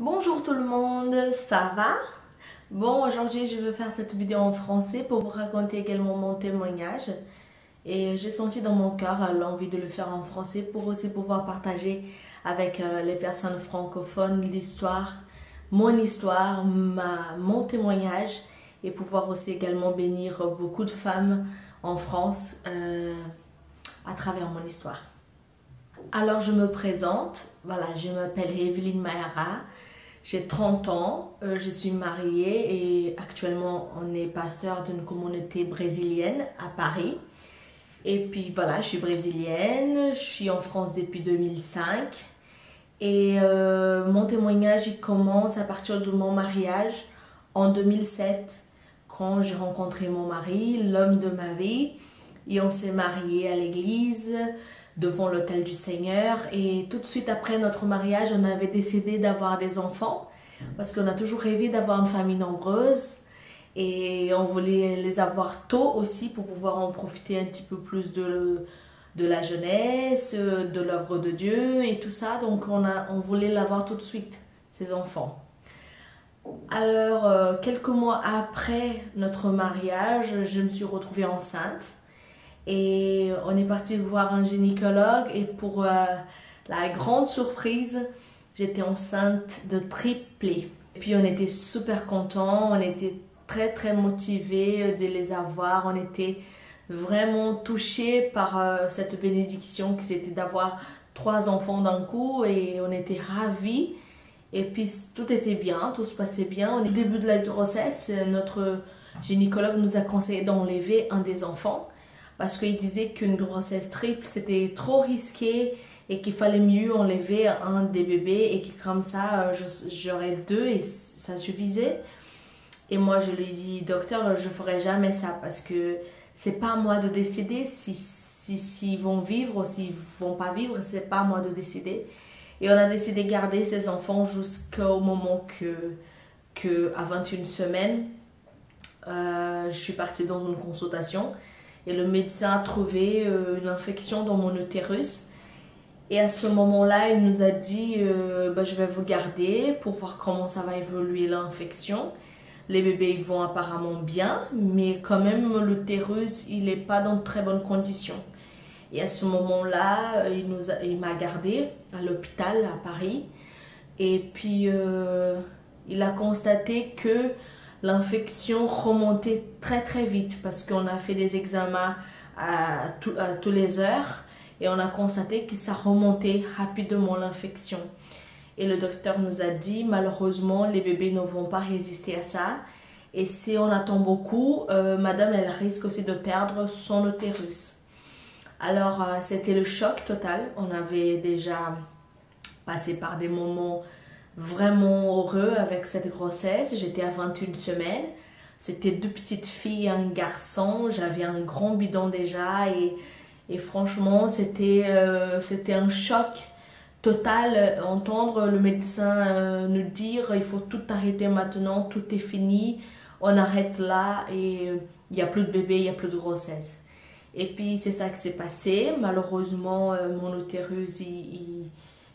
Bonjour tout le monde, ça va? Bon, aujourd'hui je vais faire cette vidéo en français pour vous raconter également mon témoignage. Et j'ai senti dans mon cœur l'envie de le faire en français pour aussi pouvoir partager avec les personnes francophones l'histoire, mon témoignage et pouvoir aussi également bénir beaucoup de femmes en France à travers mon histoire. Alors je me présente, voilà, je m'appelle Evelyne Mayara, j'ai 30 ans, je suis mariée et actuellement on est pasteur d'une communauté brésilienne à Paris. Et puis voilà, je suis brésilienne, je suis en France depuis 2005 et mon témoignage il commence à partir de mon mariage en 2007 quand j'ai rencontré mon mari, l'homme de ma vie, et on s'est mariés à l'église devant l'autel du Seigneur. Et tout de suite après notre mariage, on avait décidé d'avoir des enfants parce qu'on a toujours rêvé d'avoir une famille nombreuse et on voulait les avoir tôt aussi pour pouvoir en profiter un petit peu plus de la jeunesse, de l'œuvre de Dieu et tout ça. Donc on voulait l'avoir tout de suite, ces enfants. Alors, quelques mois après notre mariage, je me suis retrouvée enceinte. Et on est parti voir un gynécologue et pour la grande surprise, j'étais enceinte de triplé. Et puis on était super contents, on était très motivés de les avoir, on était vraiment touchés par cette bénédiction qui c'était d'avoir 3 enfants d'un coup et on était ravis. Et puis tout était bien, tout se passait bien. Au début de la grossesse, notre gynécologue nous a conseillé d'enlever un des enfants parce qu'il disait qu'une grossesse triple c'était trop risqué et qu'il fallait mieux enlever un des bébés et que comme ça j'aurais 2 et ça suffisait. Et moi je lui ai dit, docteur, je ferai jamais ça parce que c'est pas à moi de décider s'ils vont vivre ou s'ils vont pas vivre, c'est pas à moi de décider. Et on a décidé de garder ces enfants jusqu'au moment à 21 semaines, je suis partie dans une consultation et le médecin a trouvé une infection dans mon utérus. Et à ce moment-là, il nous a dit je vais vous garder pour voir comment ça va évoluer l'infection. Les bébés ils vont apparemment bien, mais quand même l'utérus il n'est pas dans de très bonnes conditions. Et à ce moment-là, il m'a gardée à l'hôpital à Paris. Et puis, il a constaté que l'infection remontait très vite parce qu'on a fait des examens à tous les heures et on a constaté que ça remontait rapidement l'infection. Et le docteur nous a dit, malheureusement, les bébés ne vont pas résister à ça. Et si on attend beaucoup, madame, elle risque aussi de perdre son utérus. Alors, c'était le choc total. On avait déjà passé par des moments vraiment heureux avec cette grossesse. J'étais à 21 semaines. C'était 2 petites filles et un garçon. J'avais un grand bidon déjà. Et franchement, c'était un choc total. Entendre le médecin nous dire il faut tout arrêter maintenant, tout est fini. On arrête là et il n'y a plus de bébé, il n'y a plus de grossesse. Et puis c'est ça qui s'est passé. Malheureusement, mon utérus, il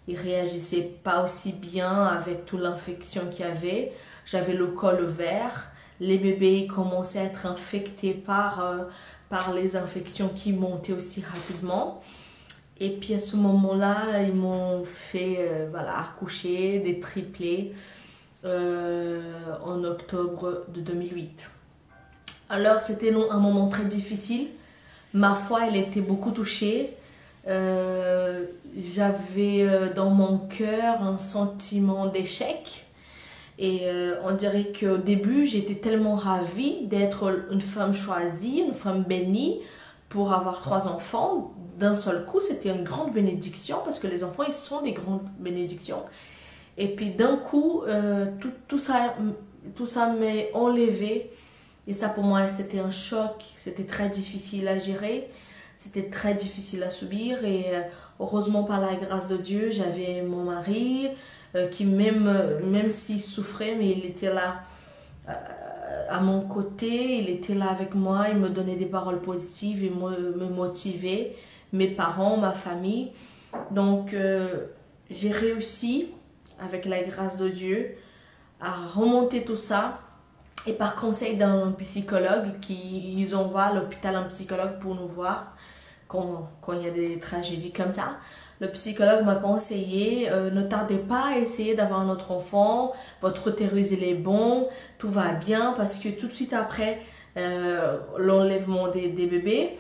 réagissait pas aussi bien avec toute l'infection qu'il y avait. J'avais le col vert. Les bébés commençaient à être infectés par les infections qui montaient aussi rapidement. Et puis à ce moment-là, ils m'ont fait accoucher des triplés en octobre de 2008. Alors c'était un moment très difficile. Ma foi, elle était beaucoup touchée. J'avais dans mon cœur un sentiment d'échec. Et on dirait qu'au début, j'étais tellement ravie d'être une femme choisie, une femme bénie pour avoir 3 enfants. D'un seul coup, c'était une grande bénédiction parce que les enfants, ils sont des grandes bénédictions. Et puis d'un coup, tout ça m'est enlevé. Et ça pour moi c'était un choc, c'était très difficile à gérer, c'était très difficile à subir et heureusement par la grâce de Dieu j'avais mon mari qui même s'il souffrait mais il était là à mon côté, il était là avec moi, il me donnait des paroles positives, il me motivait, mes parents, ma famille. Donc j'ai réussi avec la grâce de Dieu, à remonter tout ça. Et par conseil d'un psychologue, ils envoient à l'hôpital un psychologue pour nous voir quand il y a des tragédies comme ça. Le psychologue m'a conseillé, ne tardez pas à essayer d'avoir un autre enfant, votre utérus il est bon, tout va bien, parce que tout de suite après l'enlèvement des bébés,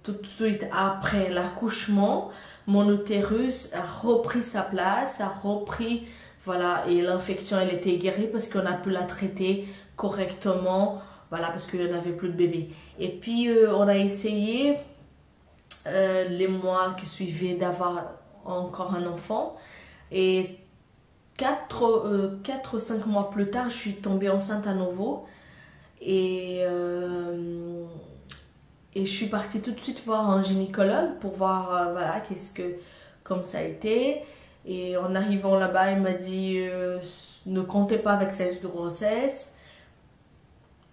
tout de suite après l'accouchement, mon utérus a repris sa place, a repris, voilà, et l'infection elle était guérie parce qu'on a pu la traiter correctement, voilà, parce qu'il n'y en avait plus de bébés. Et puis on a essayé les mois qui suivaient d'avoir encore un enfant, et 4 ou 5 mois plus tard je suis tombée enceinte à nouveau, et je suis partie tout de suite voir un gynécologue pour voir voilà comme ça a été. Et en arrivant là-bas il m'a dit ne comptez pas avec cette grossesse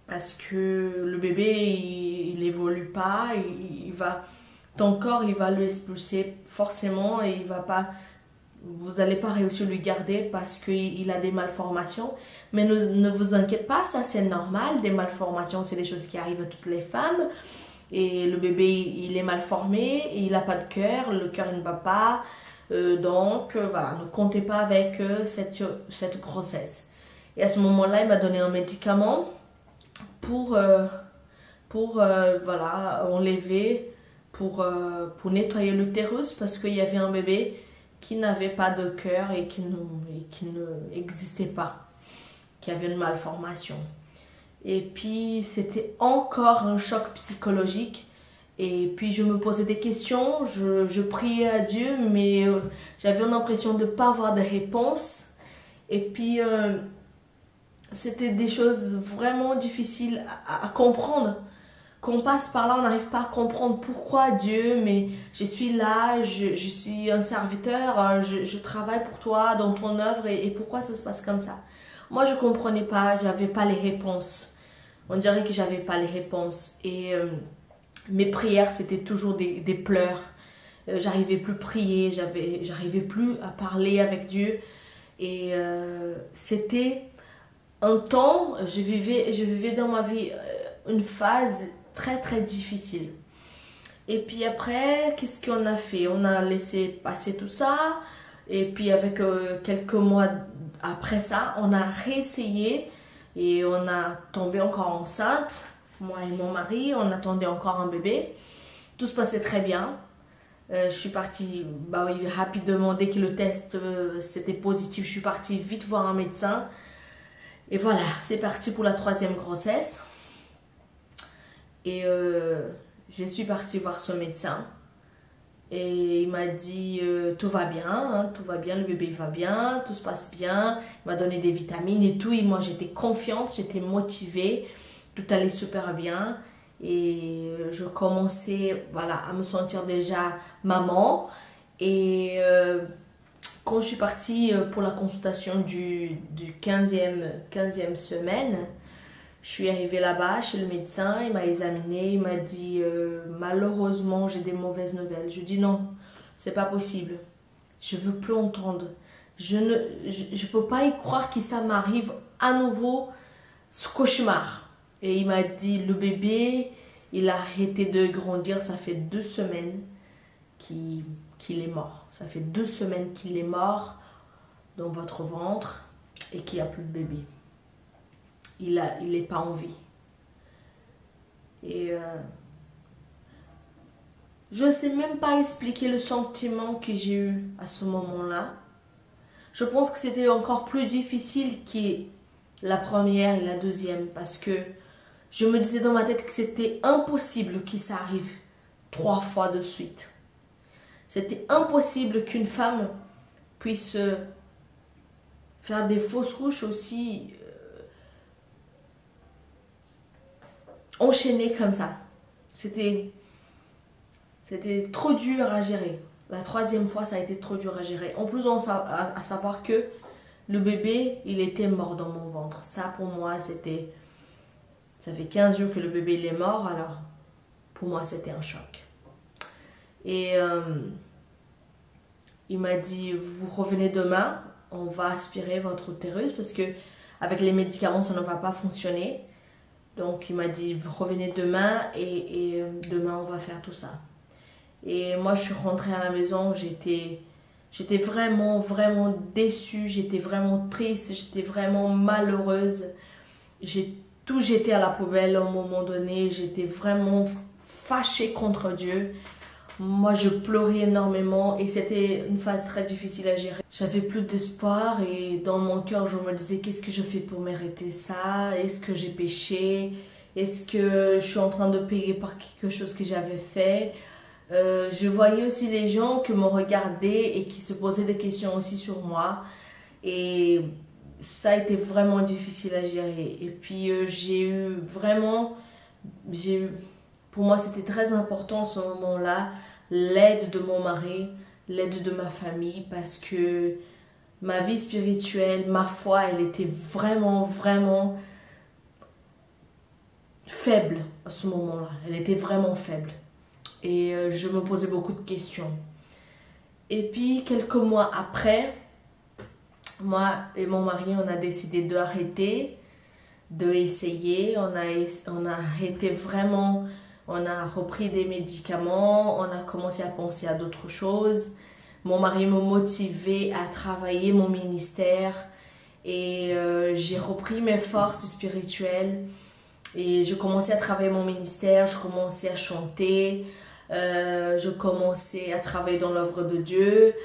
parce que le bébé il évolue pas, ton corps il va le expulser forcément, et vous n'allez pas réussir à lui garder parce qu'il a des malformations. Mais ne vous inquiétez pas, ça c'est normal, des malformations c'est des choses qui arrivent à toutes les femmes. Et le bébé il est mal formé, il n'a pas de cœur, le cœur il ne bat pas, donc voilà, ne comptez pas avec cette grossesse. Et à ce moment-là il m'a donné un médicament pour voilà, enlever, pour nettoyer l'utérus, parce qu'il y avait un bébé qui n'avait pas de cœur et qui n'existait pas, qui avait une malformation. Et puis c'était encore un choc psychologique, et puis je me posais des questions, je priais à Dieu, mais j'avais l'impression de ne pas avoir de réponse. Et puis c'était des choses vraiment difficiles à comprendre. Quand on passe par là, on n'arrive pas à comprendre pourquoi Dieu, mais je suis là, je suis un serviteur, je travaille pour toi dans ton œuvre, et pourquoi ça se passe comme ça? Moi je ne comprenais pas, j'avais pas les réponses. On dirait que j'avais pas les réponses, et mes prières c'était toujours des pleurs. J'arrivais plus à prier, j'arrivais plus à parler avec Dieu, et c'était un temps, je vivais dans ma vie une phase très très difficile. Et puis après, qu'est-ce qu'on a fait? On a laissé passer tout ça, et puis avec quelques mois après ça, on a réessayé, et on a tombé encore enceinte, moi et mon mari, on attendait encore un bébé. Tout se passait très bien. Je suis partie, bah oui, rapidement, dès que le test c'était positif, je suis partie vite voir un médecin. Et voilà, c'est parti pour la 3e grossesse. Et je suis partie voir ce médecin. Et il m'a dit tout va bien, hein, tout va bien, le bébé va bien, tout se passe bien. Il m'a donné des vitamines et tout. Et moi j'étais confiante, j'étais motivée, tout allait super bien. Et je commençais, voilà, à me sentir déjà maman. Et quand je suis partie pour la consultation du 15e semaine, je suis arrivée là-bas chez le médecin, il m'a examinée, il m'a dit malheureusement j'ai des mauvaises nouvelles. Je dis non, c'est pas possible. Je veux plus entendre. Je peux pas y croire que ça m'arrive à nouveau, ce cauchemar. Et il m'a dit le bébé, il a arrêté de grandir, ça fait 2 semaines qu'il est mort. Ça fait 2 semaines qu'il est mort dans votre ventre et qu'il n'y a plus de bébé. Il n'est pas en vie. Et je ne sais même pas expliquer le sentiment que j'ai eu à ce moment-là. Je pense que c'était encore plus difficile que la première et la deuxième, parce que je me disais dans ma tête que c'était impossible que ça arrive 3 fois de suite. C'était impossible qu'une femme puisse faire des fausses couches aussi enchaînées comme ça. C'était trop dur à gérer. La 3e fois, ça a été trop dur à gérer. En plus, à savoir que le bébé, il était mort dans mon ventre. Ça, pour moi, c'était... Ça fait 15 jours que le bébé il est mort, alors pour moi, c'était un choc. Et il m'a dit, vous revenez demain. on va aspirer votre utérus parce que avec les médicaments, ça ne va pas fonctionner. Donc, il m'a dit, revenez demain et demain, on va faire tout ça. Et moi, je suis rentrée à la maison, j'étais vraiment, vraiment déçue, j'étais vraiment triste, j'étais vraiment malheureuse. Tout jeté à la poubelle à un moment donné, j'étais vraiment fâchée contre Dieu. Moi, je pleurais énormément et c'était une phase très difficile à gérer. J'avais plus d'espoir et dans mon cœur, je me disais, qu'est-ce que je fais pour mériter ça? Est-ce que j'ai péché? Est-ce que je suis en train de payer par quelque chose que j'avais fait? Je voyais aussi les gens qui me regardaient et qui se posaient des questions aussi sur moi. Et ça a été vraiment difficile à gérer. Et puis, pour moi, c'était très important ce moment-là, l'aide de mon mari, l'aide de ma famille, parce que ma vie spirituelle, ma foi, elle était vraiment, vraiment faible à ce moment-là. Elle était vraiment faible. Et je me posais beaucoup de questions. Et puis, quelques mois après, moi et mon mari, on a décidé d'arrêter, d'essayer. On a arrêté vraiment, on a repris des médicaments, on a commencé à penser à d'autres choses. Mon mari me motivait à travailler mon ministère et j'ai repris mes forces spirituelles et je commençais à travailler mon ministère, je commençais à chanter, je commençais à travailler dans l'œuvre de Dieu.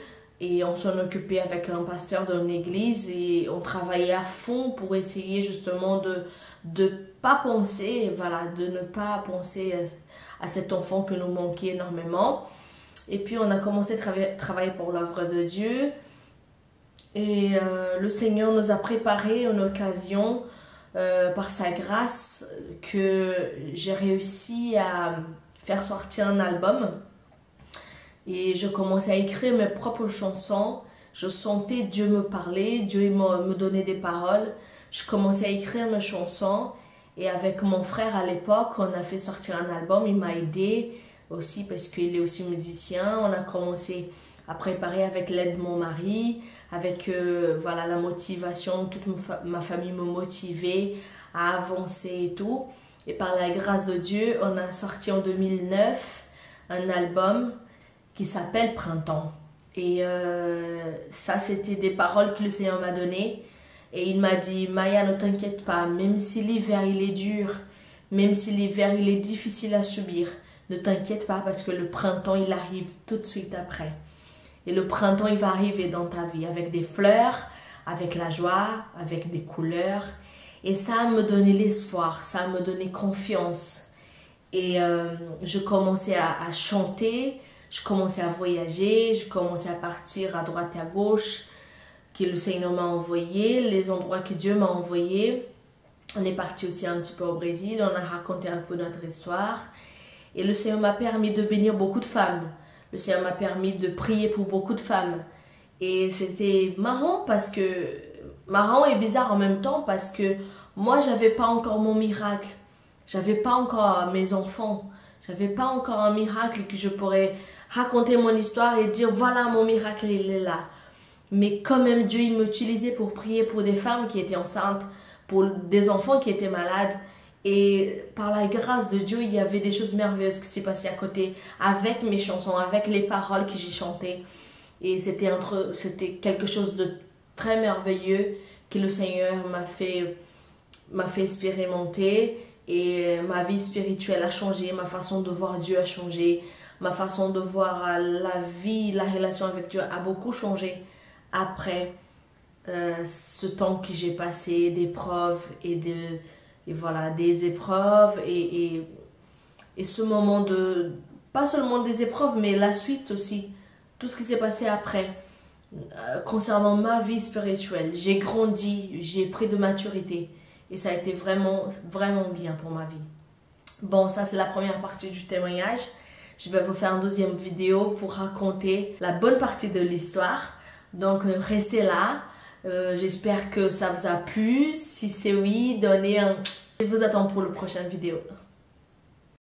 Et on s'en occupait avec un pasteur d'une église et on travaillait à fond pour essayer justement de pas penser, voilà, de ne pas penser à cet enfant que nous manquait énormément. Et puis on a commencé à travailler pour l'œuvre de Dieu. Et le Seigneur nous a préparé une occasion par sa grâce que j'ai réussi à faire sortir un album. Et je commençais à écrire mes propres chansons. Je sentais Dieu me parler, Dieu me donnait des paroles. Je commençais à écrire mes chansons. Et avec mon frère à l'époque, on a fait sortir un album. Il m'a aidé aussi parce qu'il est aussi musicien. On a commencé à préparer avec l'aide de mon mari, avec voilà, la motivation. Toute ma famille me motivait à avancer et tout. Et par la grâce de Dieu, on a sorti en 2009 un album qui s'appelle Printemps. Et ça, c'était des paroles que le Seigneur m'a données. Et il m'a dit, Maya, ne t'inquiète pas, même si l'hiver il est dur, même si l'hiver il est difficile à subir, ne t'inquiète pas parce que le printemps il arrive tout de suite après. Et le printemps il va arriver dans ta vie avec des fleurs, avec la joie, avec des couleurs. Et ça me donnait l'espoir, ça me donnait confiance. Et je commençais à chanter. Je commençais à voyager, je commençais à partir à droite et à gauche, que le Seigneur m'a envoyé, les endroits que Dieu m'a envoyés. On est parti aussi un petit peu au Brésil, on a raconté un peu notre histoire. Et le Seigneur m'a permis de bénir beaucoup de femmes. Le Seigneur m'a permis de prier pour beaucoup de femmes. Et c'était marrant et bizarre en même temps parce que moi, j'avais pas encore mon miracle. J'avais pas encore mes enfants. J'avais pas encore un miracle que je pourrais raconter mon histoire et dire voilà mon miracle il est là. Mais quand même Dieu il m'utilisait pour prier pour des femmes qui étaient enceintes, pour des enfants qui étaient malades. Et par la grâce de Dieu il y avait des choses merveilleuses qui s'est passées à côté avec mes chansons, avec les paroles que j'ai chantées. Et c'était quelque chose de très merveilleux que le Seigneur m'a fait expérimenter. Et ma vie spirituelle a changé, ma façon de voir Dieu a changé, ma façon de voir la vie, la relation avec Dieu a beaucoup changé après ce temps que j'ai passé d'épreuves et voilà, des épreuves et ce moment pas seulement des épreuves, mais la suite aussi, tout ce qui s'est passé après concernant ma vie spirituelle. J'ai grandi, j'ai pris de maturité. Et ça a été vraiment, vraiment bien pour ma vie. Bon, ça c'est la première partie du témoignage. Je vais vous faire une deuxième vidéo pour raconter la bonne partie de l'histoire. Donc, restez là. J'espère que ça vous a plu. Si c'est oui, donnez un... Je vous attends pour la prochaine vidéo.